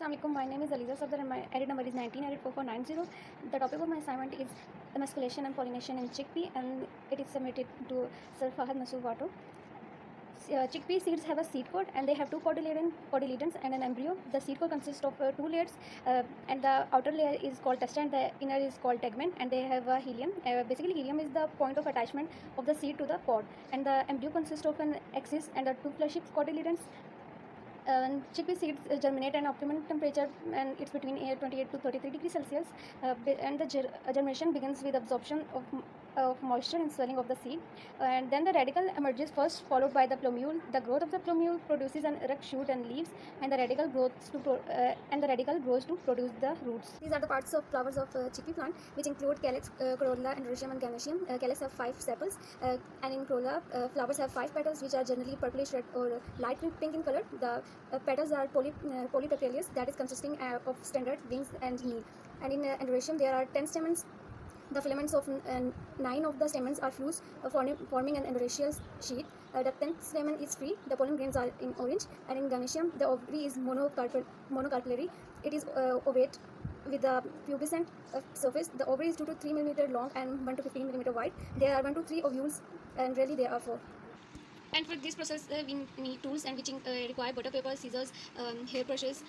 Assalamualaikum. My name is AleezaSafdar and my arid number is 19 arid 4490. The topic of my assignment is emasculation and pollination in chickpea, and it is submitted to Sir Fahad Masood Wato. Chickpea seeds have a seed coat, and they have two cotyledons and an embryo. The seed coat consists of two layers, and the outer layer is called testa and the inner is called tegumen, and they have helium. Basically, helium is the point of attachment of the seed to the pod, and the embryo consists of an axis and the two fleshy cotyledons. Chickpea seeds germinate at an optimum temperature, and it's between 28 to 33 degrees Celsius. And the germination begins with absorption of moisture and swelling of the seed, and then the radicle emerges first, followed by the plumule. The growth of the plumule produces an erect shoot and leaves, and the radicle grows to produce the roots. These are the parts of flowers of chickpea plant, which include calyx, corolla, androecium, and gynecium. Calyx have 5 sepals, and in corolla, flowers have 5 petals, which are generally purplish red or light pink in color. The petals are polypetalious, that is consisting of standard wings and knee. And in androecium, there are 10 stamens. The filaments of 9 of the stamens are fused, forming an endometrial sheet. The 10th stamen is free. The pollen grains are in orange. And in gynecium, the ovary is monocarpellary. It is ovate with a pubescent surface. The ovary is 2 to 3 mm long and 1 to 15 mm wide. There are 1 to 3 ovules, and rarely there are 4. And for this process, we need tools, and which require butter paper, scissors, hairbrushes,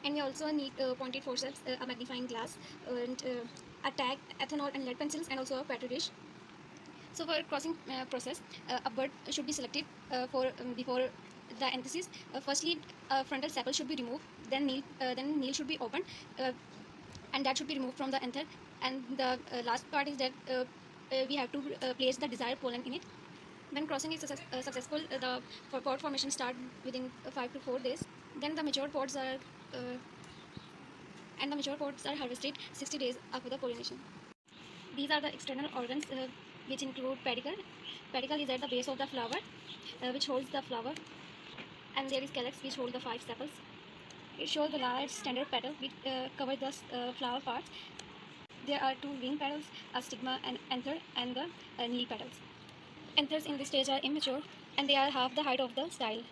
and we also need pointed forceps, a magnifying glass, and a tag, ethanol and lead pencils, and also a petri dish. So for crossing process, a bud should be selected before the anthesis. Firstly, frontal sepal should be removed. Then nail should be opened, and that should be removed from the anther. And the last part is that we have to place the desired pollen in it. When crossing is successful, the pod formation start within 5 to 4 days. Then the mature pods are harvested 60 days after the pollination. These are the external organs, which include pedicle. Pedicle is at the base of the flower, which holds the flower, and there is calyx, which holds the 5 sepals. It shows the large standard petal, which cover the flower parts. There are 2 wing petals, a stigma, an anther, and the knee petals. Anthers in this stage are immature, and they are half the height of the style.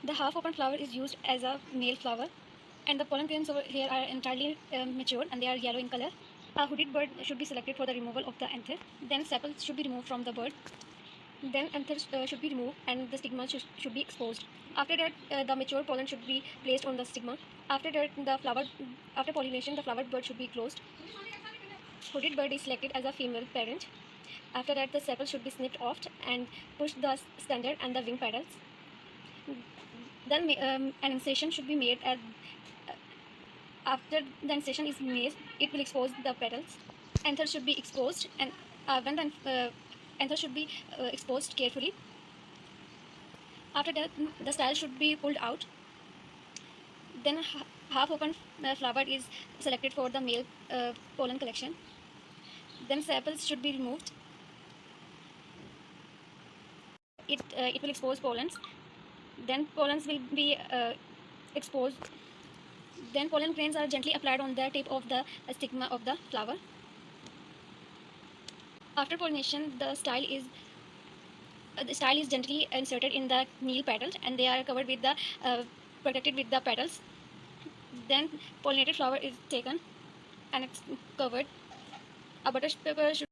The half-open flower is used as a male flower, and the pollen grains over here are entirely mature, and they are yellow in color. A hooded bird should be selected for the removal of the anther. Then sepals should be removed from the bird. Then anthers should be removed, and the stigma should be exposed. After that, the mature pollen should be placed on the stigma. After that, after pollination, the flowered bird should be closed. Hooded bird is selected as a female parent. After that, the sepals should be snipped off and pushed the standard and the wing petals. Then an incision should be made. After the incision is made, it will expose the petals. Anthers should be exposed, and when the anthers should be exposed carefully. After that, the style should be pulled out. Then half-open flower is selected for the male pollen collection. Then sepals should be removed. It will expose pollens. Then pollens will be exposed. Then pollen grains are gently applied on the tip of the stigma of the flower. After pollination, the style is gently inserted in the knee petals, and they are covered with the protected with the petals. Then pollinated flower is taken and it's covered. A butter paper should